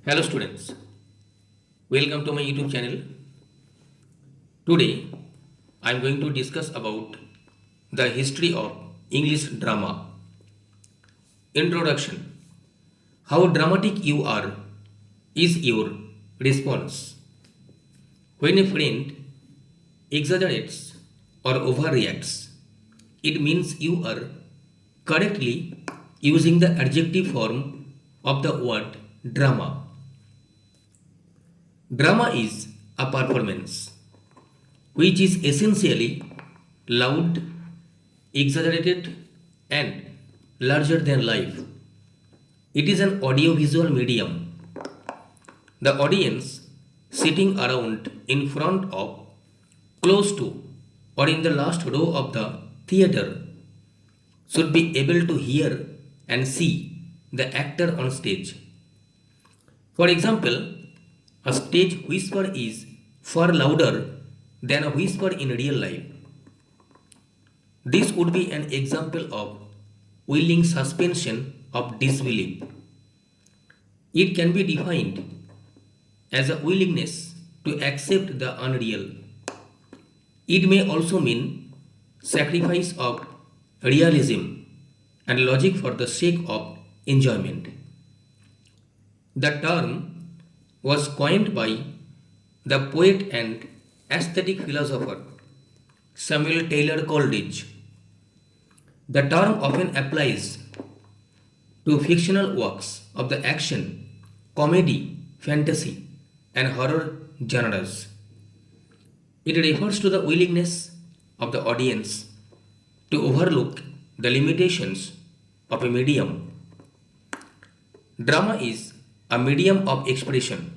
Hello students, welcome to my YouTube channel. Today I am going to discuss about the history of English drama. Introduction. How dramatic you are is your response. When a friend exaggerates or overreacts, it means you are correctly using the adjective form of the word drama. Drama is a performance which is essentially loud, exaggerated, and larger than life. It is an audiovisual medium. The audience sitting around in front of, close to, or in the last row of the theater should be able to hear and see the actor on stage. For example, a stage whisper is far louder than a whisper in real life. This would be an example of willing suspension of disbelief. It can be defined as a willingness to accept the unreal. It may also mean sacrifice of realism and logic for the sake of enjoyment. The term was coined by the poet and aesthetic philosopher Samuel Taylor Coleridge. The term often applies to fictional works of the action, comedy, fantasy, and horror genres. It refers to the willingness of the audience to overlook the limitations of a medium. Drama is a medium of expression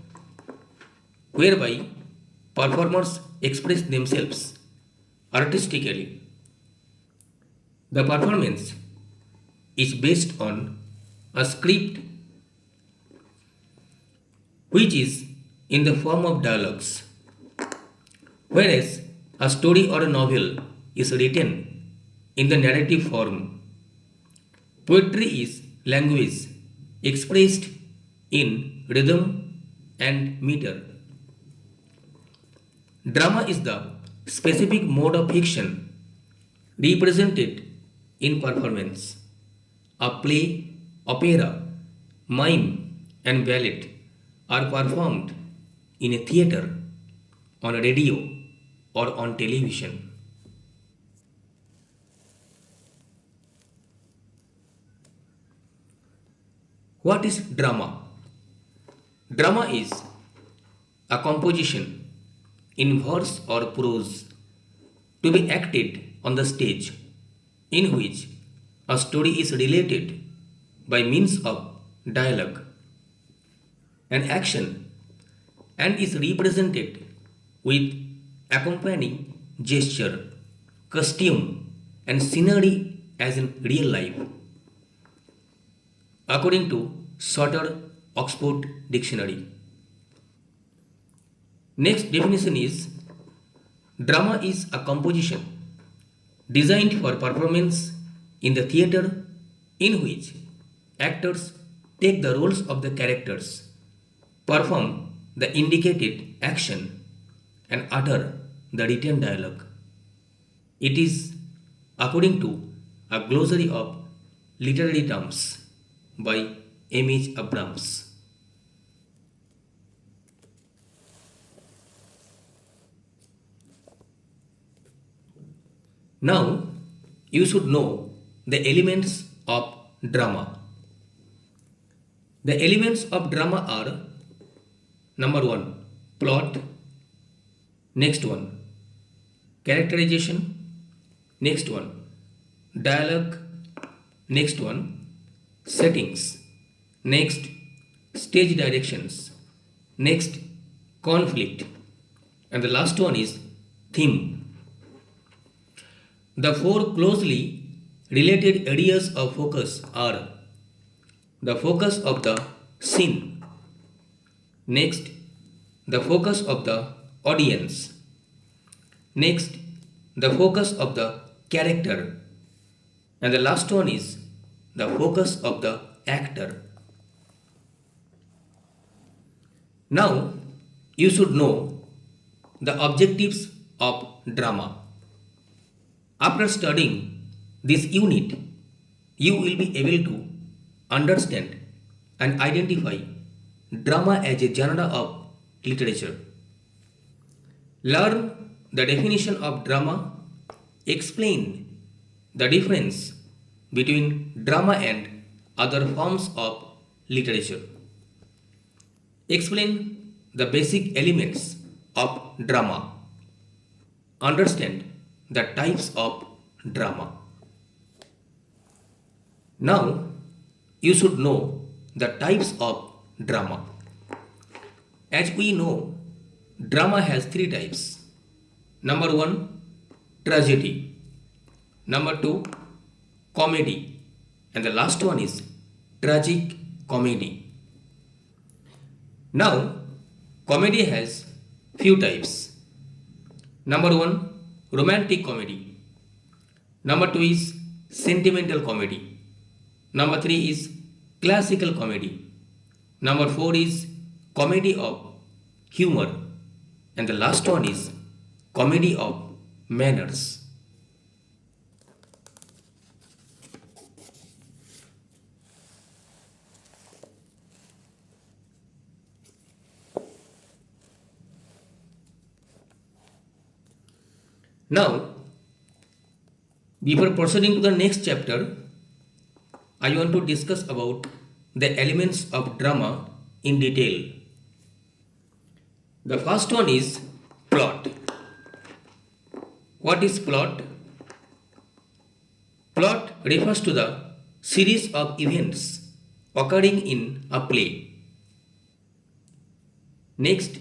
whereby performers express themselves artistically. The performance is based on a script which is in the form of dialogues, whereas a story or a novel is written in the narrative form. Poetry is language expressed in rhythm and meter. Drama is the specific mode of fiction represented in performance. A play, opera, mime, and ballet are performed in a theater, on a radio, or on television. What is drama? Drama is a composition in verse or prose to be acted on the stage in which a story is related by means of dialogue and action and is represented with accompanying gesture, costume, and scenery as in real life. According to Shorter Oxford Dictionary. Next definition is drama is a composition designed for performance in the theater in which actors take the roles of the characters, perform the indicated action, and utter the written dialogue. It is according to a glossary of literary terms by M.H. Abrams. Now, you should know the elements of drama. The elements of drama are number 1, plot, next one, characterization, next one, dialogue, next one, settings, next, stage directions, next, conflict, and the last one is theme. The four closely related areas of focus are the focus of the scene, next, the focus of the audience, next, the focus of the character, and the last one is the focus of the actor. Now, you should know the objectives of drama. After studying this unit, you will be able to understand and identify drama as a genre of literature. Learn the definition of drama, explain the difference between drama and other forms of literature. Explain the basic elements of drama. Understand the types of drama. Now, you should know the types of drama. As we know, drama has three types. Number one, tragedy. Number two, comedy. And the last one is tragic comedy. Now, comedy has few types. Number one, romantic comedy. Number two is sentimental comedy. Number three is classical comedy. Number four is comedy of humor. And the last one is comedy of manners. Now, before proceeding to the next chapter, I want to discuss about the elements of drama in detail. The first one is plot. What is plot? Plot refers to the series of events occurring in a play. Next,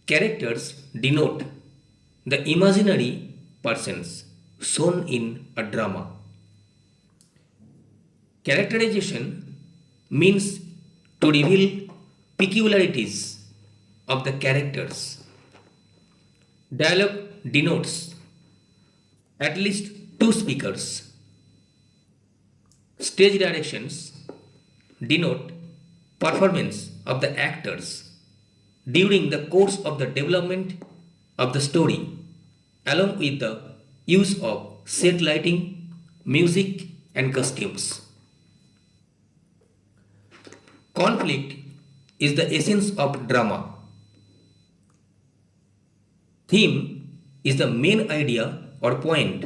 characters denote the imaginary persons shown in a drama. Characterization means to reveal peculiarities of the characters. Dialogue denotes at least two speakers. Stage directions denote performance of the actors during the course of the development of the story, along with the use of set lighting, music, and costumes. Conflict is the essence of drama. Theme is the main idea or point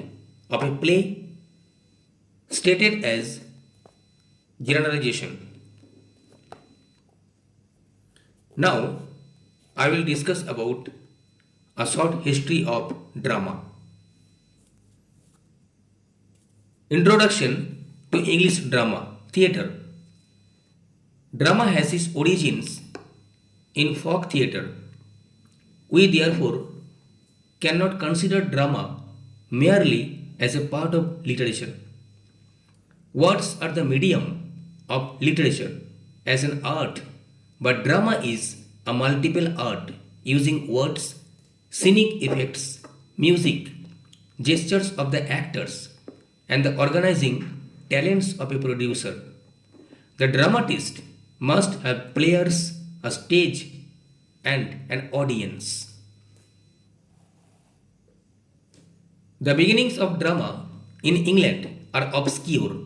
of a play stated as generalization. Now, I will discuss about a short history of drama. Introduction to English drama, theatre. Drama has its origins in folk theatre. We therefore cannot consider drama merely as a part of literature. Words are the medium of literature as an art, but drama is a multiple art using words, scenic effects, music, gestures of the actors, and the organizing talents of a producer. The dramatist must have players, a stage, and an audience. The beginnings of drama in England are obscure.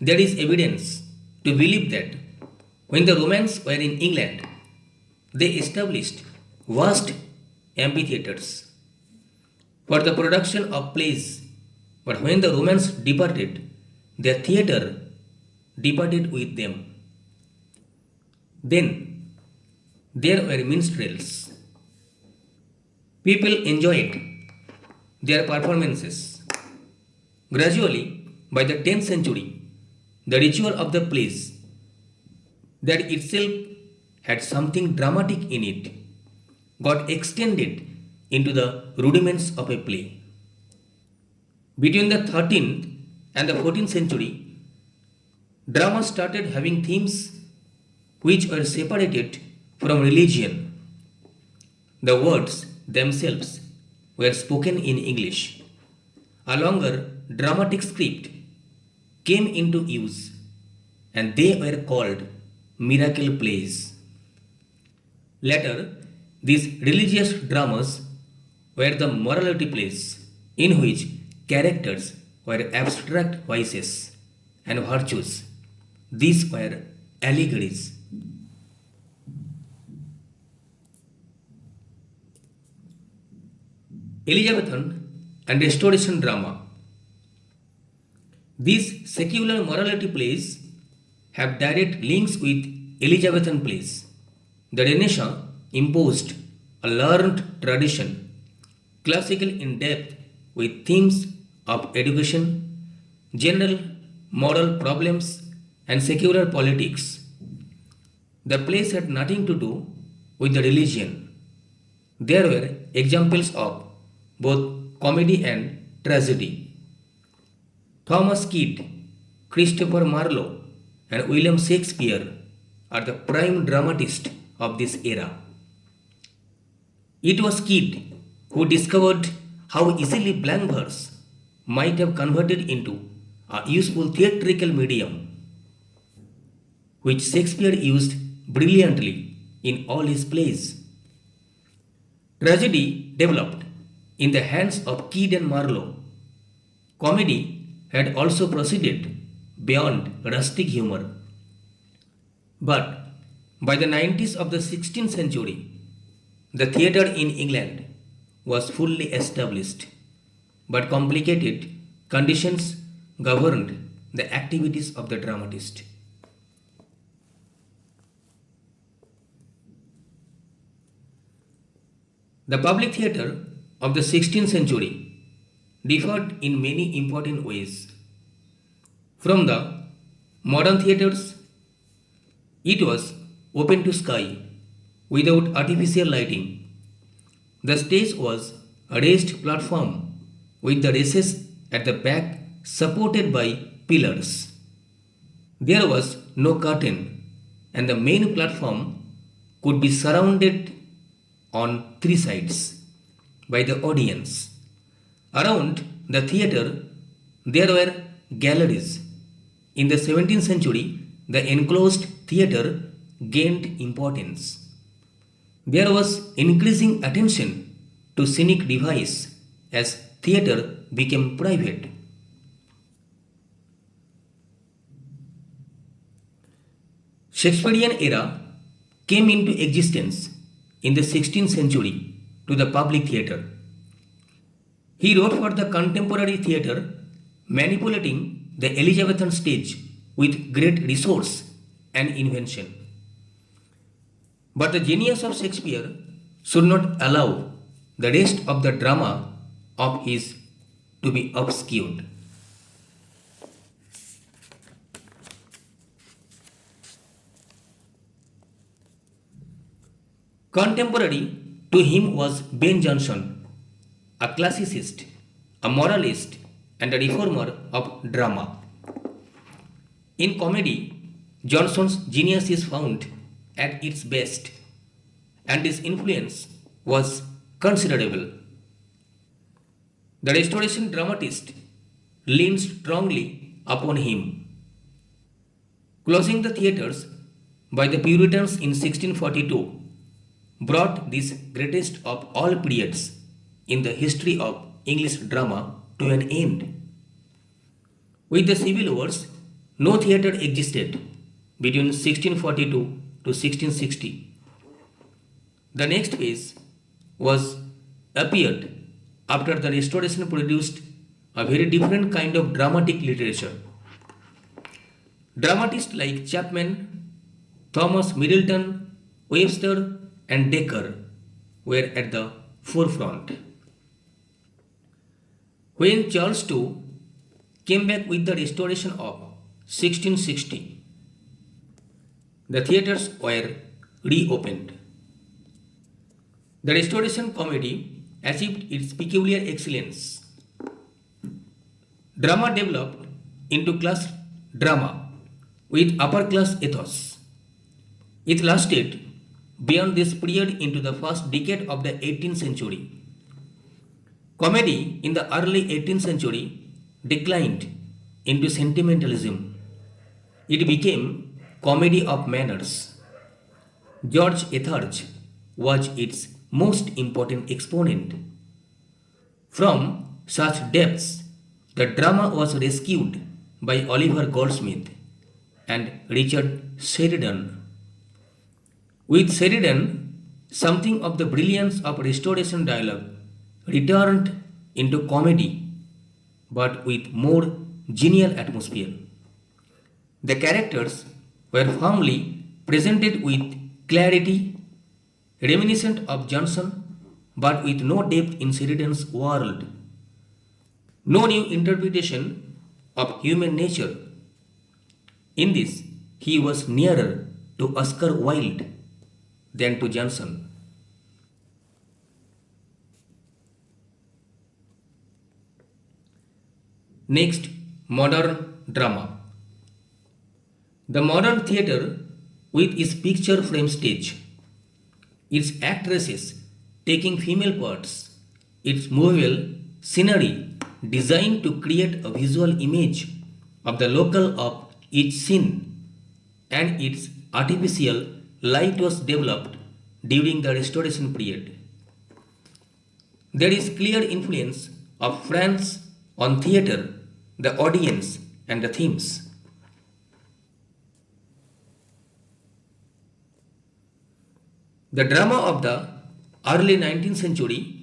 There is evidence to believe that when the Romans were in England, they established vast amphitheatres for the production of plays. But when the Romans departed, their theatre departed with them. Then there were minstrels. People enjoyed their performances. Gradually, by the 10th century, the ritual of the plays, that itself had something dramatic in it, got extended into the rudiments of a play. Between the 13th and the 14th century, drama started having themes which were separated from religion. The words themselves were spoken in English. A longer dramatic script came into use, and they were called miracle plays. Later, these religious dramas were the morality plays in which characters were abstract vices and virtues. These were allegories. Elizabethan and Restoration drama. These secular morality plays have direct links with Elizabethan plays. The Renaissance imposed a learned tradition, classical in depth, with themes of education, general moral problems, and secular politics. The plays had nothing to do with the religion. There were examples of both comedy and tragedy. Thomas Kidd, Christopher Marlowe, and William Shakespeare are the prime dramatists of this era. It was Kidd who discovered how easily blank verse might have converted into a useful theatrical medium, which Shakespeare used brilliantly in all his plays. Tragedy developed in the hands of Kidd and Marlowe. Comedy had also proceeded beyond rustic humor. But by the 90s of the 16th century, the theatre in England was fully established, but complicated conditions governed the activities of the dramatist. The public theatre of the 16th century differed in many important ways. From the modern theatres, it was open to sky without artificial lighting. The stage was a raised platform with the races at the back supported by pillars. There was no curtain, and the main platform could be surrounded on three sides by the audience. Around the theatre, there were galleries. In the 17th century, the enclosed theatre gained importance. There was increasing attention to scenic device as theatre became private. Shakespearean era came into existence in the 16th century to the public theatre. He wrote for the contemporary theatre, manipulating the Elizabethan stage with great resource and invention. But the genius of Shakespeare should not allow the rest of the drama of his to be obscured. Contemporary to him was Ben Jonson, a classicist, a moralist, and a reformer of drama. In comedy, Jonson's genius is found at its best, and his influence was considerable. The Restoration dramatist leaned strongly upon him. Closing the theatres by the Puritans in 1642 brought this greatest of all periods in the history of English drama to an end. With the Civil Wars, no theatre existed between 1642 to 1660. The next phase was appeared after the Restoration produced a very different kind of dramatic literature. Dramatists like Chapman, Thomas Middleton, Webster, and Dekker were at the forefront. When Charles II came back with the Restoration of 1660, the theatres were reopened. The Restoration comedy achieved its peculiar excellence. Drama developed into class drama with upper class ethos. It lasted beyond this period into the first decade of the 18th century. Comedy in the early 18th century declined into sentimentalism. It became comedy of manners. George Etheridge was its most important exponent. From such depths, the drama was rescued by Oliver Goldsmith and Richard Sheridan. With Sheridan, something of the brilliance of Restoration dialogue returned into comedy, but with more genial atmosphere. The characters were firmly presented with clarity, reminiscent of Johnson, but with no depth in Sheridan's world, no new interpretation of human nature. In this, he was nearer to Oscar Wilde than to Johnson. Next, modern drama. The modern theatre, with its picture frame stage, its actresses taking female parts, its movable scenery designed to create a visual image of the local of each scene, and its artificial light was developed during the Restoration period. There is clear influence of France on theatre, the audience, and the themes. The drama of the early 19th century